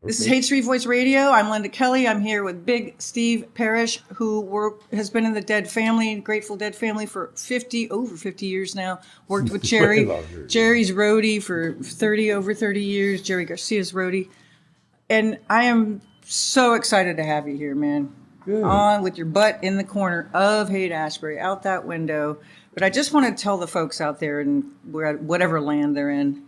This is Haight Street Voice Radio. I'm Linda Kelly. I'm here with Big Steve Parish, who has been in the Dead family, Grateful Dead family for over 50 years now. Worked with Jerry. Jerry's Roadie for over 30 years. Jerry Garcia's Roadie. And I am so excited to have you here, man. Good. On with your butt in the corner of Haight-Ashbury, out that window. But I just want to tell the folks out there in whatever land they're in,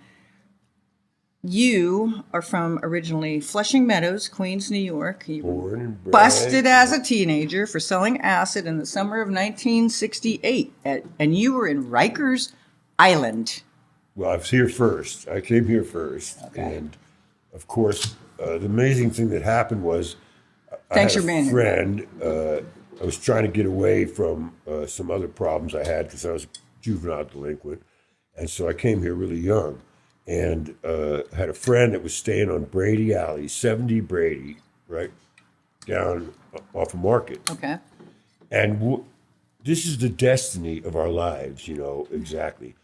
you are from originally Flushing Meadows, Queens, New York. You Born and bred. Busted as a teenager for selling acid in the summer of 1968. And you were in Rikers Island. Well, I was here first. I came here first. Okay. And, of course, the amazing thing that happened was Thanks I for had being a friend. I was trying to get away from some other problems I had because I was a juvenile delinquent. And so I came here really young. And had a friend that was staying on Brady Alley, 70 Brady, right down off of Market. Okay. And this is the destiny of our lives, exactly.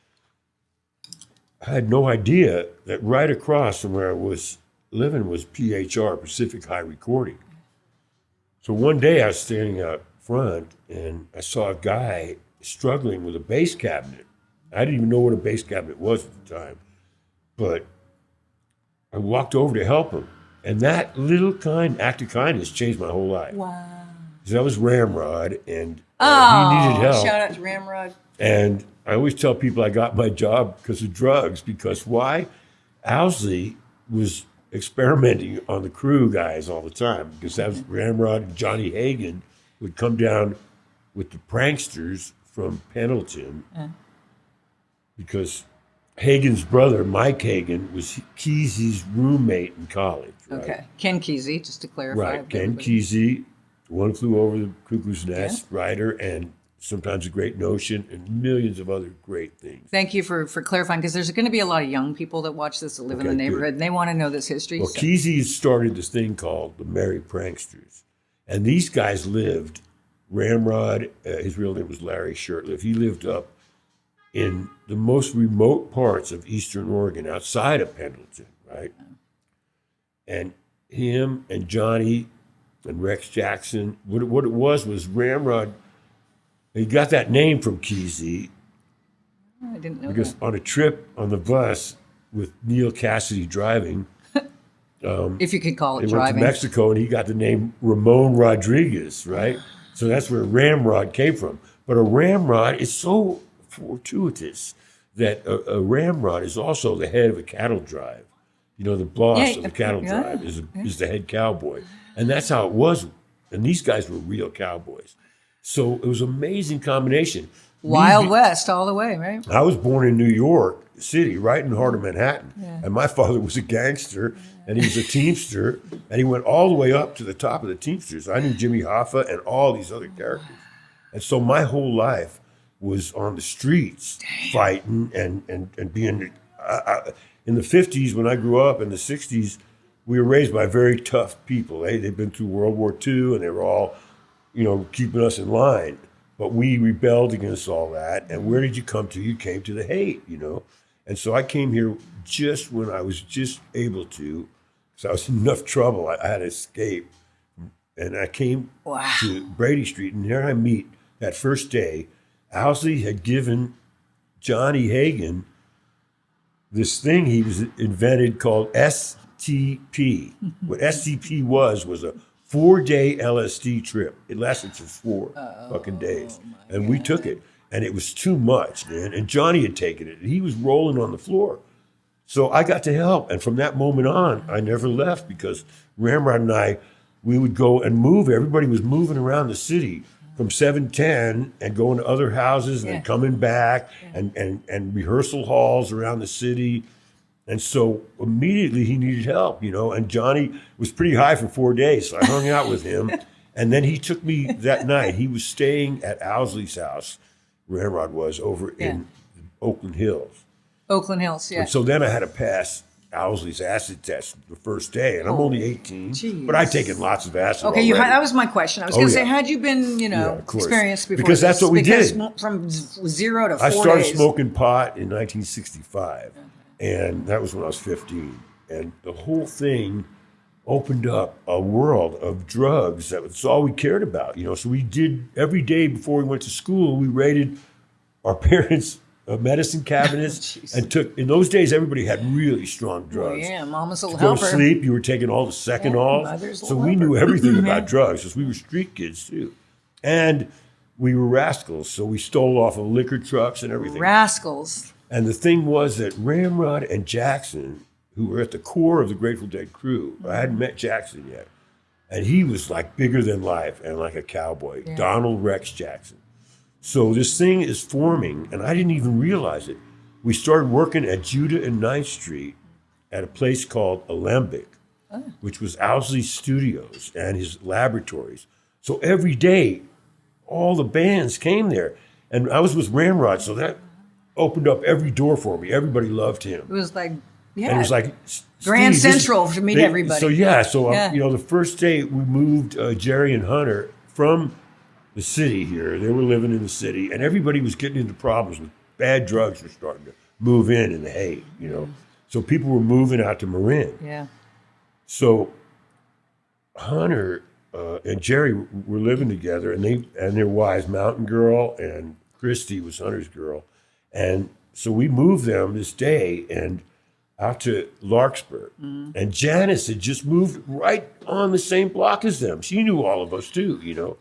I had no idea that right across from where I was living was PHR, Pacific High Recording. So one day I was standing out front and I saw a guy struggling with a bass cabinet. I didn't even know what a bass cabinet was at the time. But I walked over to help him. And that little act of kindness changed my whole life. Wow. Because that was Ramrod, and he needed help. Shout out to Ramrod. And I always tell people I got my job because of drugs. Because why? Owsley was experimenting on the crew guys all the time. Because that was Ramrod and Johnny Hagan would come down with the pranksters from Pendleton. Because Hagen's brother, Mike Hagan, was Kesey's roommate in college. Right? Okay. Ken Kesey, just to clarify. Right. Ken Kesey, One Flew Over the Cuckoo's Nest, writer, and Sometimes a Great Notion, and millions of other great things. Thank you for clarifying, because there's going to be a lot of young people that watch this that live in the neighborhood, and they want to know this history. Well, Kesey started this thing called the Merry Pranksters. And these guys lived, Ramrod, his real name was Larry Shurtleff, he lived up in the most remote parts of Eastern Oregon, outside of Pendleton, right? And him and Johnny and Rex Jackson, what it was Ramrod, he got that name from Kesey. I didn't know because that. On a trip on the bus with Neil Cassidy driving, if you could call it they driving. went to Mexico and he got the name Ramon Rodriguez, right? So that's where Ramrod came from. But a ramrod is so fortuitous that a ramrod is also the head of a cattle drive. The boss of the cattle drive is the head cowboy. And that's how it was. And these guys were real cowboys. So it was an amazing combination. Wild West all the way, right? I was born in New York City, right in the heart of Manhattan. Yeah. And my father was a gangster, and he was a Teamster, and he went all the way up to the top of the Teamsters. I knew Jimmy Hoffa and all these other characters. And so my whole life was on the streets fighting and being in the 50s when I grew up, in the 60s, we were raised by very tough people. They'd been through World War II and they were all, keeping us in line. But we rebelled against all that. And where did you come to? You came to the Haight, And so I came here just when I was just able to, because I was in enough trouble. I had to escape. And I came to Brady Street, and there I meet that first day. Owsley had given Johnny Hagan this thing he was invented called STP. What STP was a 4-day LSD trip. It lasted for 4 fucking days. And we took it. And it was too much, man. And Johnny had taken it. And he was rolling on the floor. So I got to help. And from that moment on, I never left because Ramrod and I, we would go and move. Everybody was moving around the city from 710 and going to other houses and then coming back and rehearsal halls around the city. And so immediately he needed help, and Johnny was pretty high for 4 days. So I hung out with him. And then he took me that night. He was staying at Owsley's house, Ramrod was, over in Oakland Hills. Oakland Hills, yeah. And so then I had to pass Owsley's acid test the first day, and I'm only 18, but I'd taken lots of acid Okay, that was my question. I was going to say, had you been, experienced before? Because that's what we did. From 0 to 4 days. I started smoking pot in 1965, and that was when I was 15. And the whole thing opened up a world of drugs. That's all we cared about, So we did every day before we went to school. We raided our parents' medicine cabinets and took. In those days, everybody had really strong drugs. Oh, yeah, Mama's little to go helper. to sleep, you were taking all the second off. So we knew everything about drugs because we were street kids too, and we were rascals. So we stole off of liquor trucks and everything. Rascals. And the thing was that Ramrod and Jackson, who were at the core of the Grateful Dead crew, I hadn't met Jackson yet, and he was like bigger than life and like a cowboy, Donald Rex Jackson. So this thing is forming, and I didn't even realize it. We started working at Judah and 9th Street at a place called Alembic, which was Owsley's studios and his laboratories. So every day, all the bands came there. And I was with Ramrod, so that opened up every door for me. Everybody loved him. It was like, And it was like Grand Central to meet everybody. So the first day we moved Jerry and Hunter from the city here. They were living in the city, and everybody was getting into problems with bad drugs were starting to move in the Haight, So people were moving out to Marin. Yeah. So Hunter and Jerry were living together, and their wives, Mountain Girl and Christy was Hunter's girl. And so we moved them this day and out to Larkspur. And Janice had just moved right on the same block as them. She knew all of us too,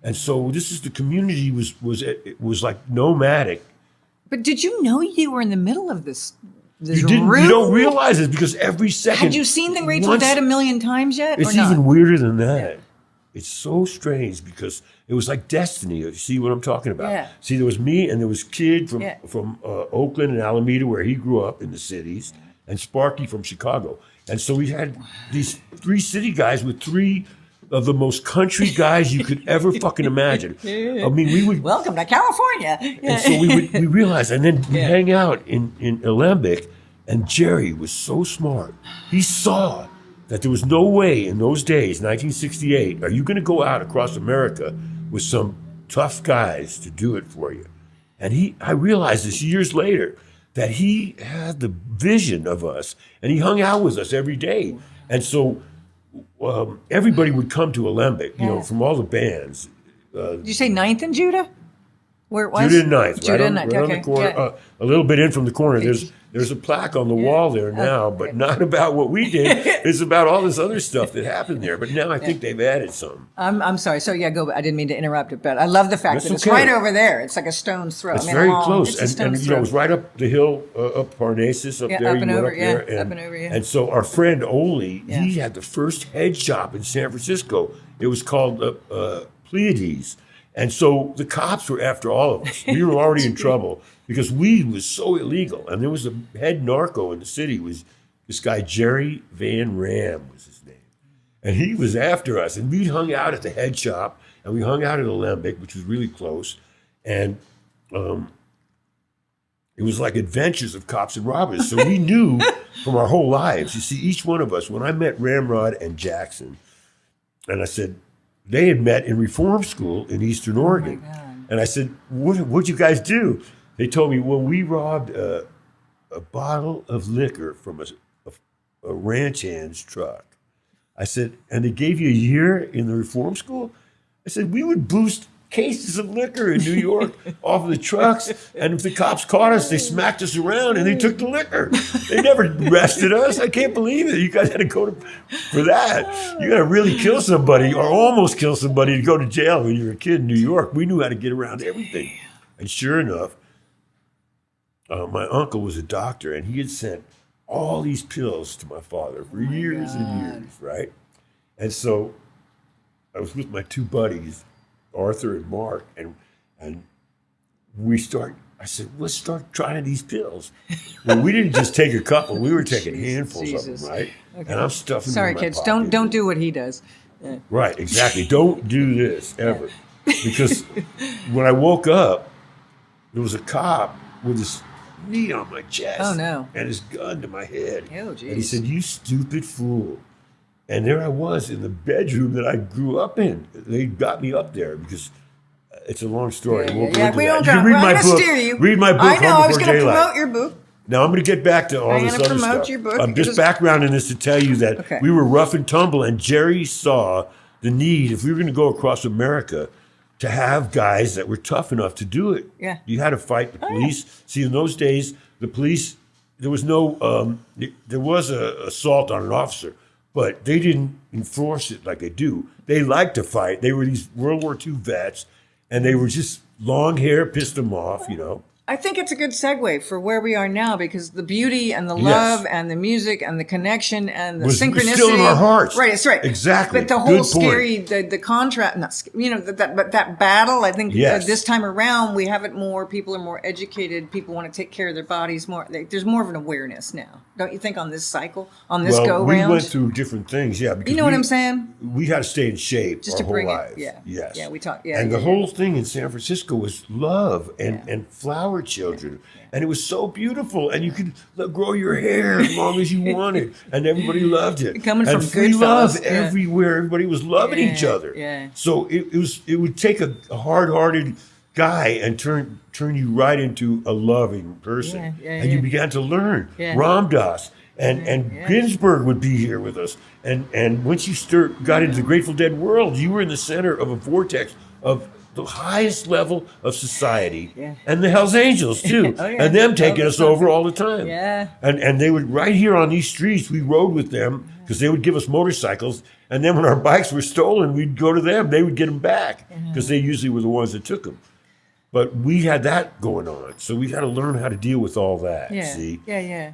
And so the community was like nomadic. But did you know you were in the middle of this You don't realize it because every second. Had you seen the Grateful Dead a million times yet? It's even weirder than that. Yeah. It's so strange because it was like destiny. You see what I'm talking about? Yeah. See, there was me and there was Kid from Oakland and Alameda, where he grew up in the cities, and Sparky from Chicago. And so we had these 3 city guys with 3 of the most country guys you could ever fucking imagine. I mean, we would welcome to California. And so we realized, and then we hang out in Alembic, and Jerry was so smart. He saw that there was no way in those days, 1968, are you going to go out across America with some tough guys to do it for you? And I realized this years later, that he had the vision of us, and he hung out with us every day. And so everybody would come to Alembic, from all the bands. Did you say 9th and Judah? Where it was? Judah and 9th. Judah and 9th, right on the corner. A little bit in from the corner. There's a plaque on the wall there now, but not about what we did. It's about all this other stuff that happened there. But now I think they've added some. I'm sorry. So go. I didn't mean to interrupt it, but I love the fact that it's right over there. It's like a stone's throw. It's very close, and it was right up the hill, up Parnassus, up there. Up and over, up and over. And so our friend Ole, he had the first head shop in San Francisco. It was called Pleiades. And so the cops were after all of us. We were already in trouble because weed was so illegal. And there was a head narco in the city, was this guy, Jerry Van Ram was his name. And he was after us. And we hung out at the head shop, and we hung out at Alembic, which was really close. And it was like adventures of cops and robbers. So we knew from our whole lives. You see, each one of us, when I met Ramrod and Jackson, and I said, they had met in reform school in Eastern Oregon. Oh my God. And I said, what'd you guys do? They told me, well, we robbed a bottle of liquor from a ranch hand's truck. I said, and they gave you a year in the reform school? I said, we would boost cases of liquor in New York off of the trucks, and if the cops caught us, they smacked us around and they took the liquor. They never arrested us. I can't believe it. You guys had to go for that. You got to really kill somebody or almost kill somebody to go to jail when you were a kid in New York. We knew how to get around everything. And sure enough, my uncle was a doctor, and he had sent all these pills to my father for years and years, right? And so I was with my 2 buddies, Arthur and Mark, and I said, let's start trying these pills. Well, we didn't just take a couple, we were taking handfuls of them, right? Okay. And I'm stuffing them in my kids, pocket. don't do what he does. Yeah. Right, exactly. Don't do this ever. Because when I woke up, there was a cop with his knee on my chest. Oh, no. And his gun to my head. Oh, geez. And he said, you stupid fool. And there I was in the bedroom that I grew up in. They got me up there because it's a long story. We don't you read my book. steer you. Read my book. I know. I was going to promote your book. Now I'm going to get back to all I'm this gonna other promote stuff. your book. I'm just Just- backgrounding this to tell you that Okay. we were rough and tumble, and Jerry saw the need, if we were going to go across America, to have guys that were tough enough to do it. Yeah. You had to fight the police. See, in those days, the police, there was no, there was a assault on an officer, but they didn't enforce it like they do. They liked to fight. They were these World War II vets, and they were just long hair, pissed them off, you know. I think it's a good segue for where we are now, because the beauty and the Yes. love and the music and the connection and the Was synchronicity still in our hearts. Right, that's right. Exactly. But the Good whole point. scary, the contrast, not but that battle. I think Yes. this time around we have it more. People are more educated. People want to take care of their bodies more. There's more of an awareness now, don't you think? On this cycle, on this Well, go we round. went through different things, yeah. Because You know what I'm saying? We had to stay in shape Just our to bring whole it, lives. yeah. Yes. Yeah, we talked- yeah, and yeah, the yeah. whole thing in San Francisco was love and flower children. And it was so beautiful. And you could grow your hair as long as you wanted. And everybody loved it. Coming and from free Goodfellas, love yeah. everywhere. Everybody was loving each Yeah, other. yeah. So it would take a hard-hearted guy and turn you right into a loving person. Yeah, yeah, and you yeah. began to learn. Yeah. Ramdas. And yeah. Ginsberg would be here with us. And once you got into the Grateful Dead world, you were in the center of a vortex of the highest level of society. Yeah. And the Hells Angels, too. Oh, yeah. And them taking Oh, us over all the time. Yeah. And they would, right here on these streets, we rode with them because they would give us motorcycles. And then when our bikes were stolen, we'd go to them. They would get them back because they usually were the ones that took them. But we had that going on. So we had to learn how to deal with all that, Yeah. see? Yeah, yeah.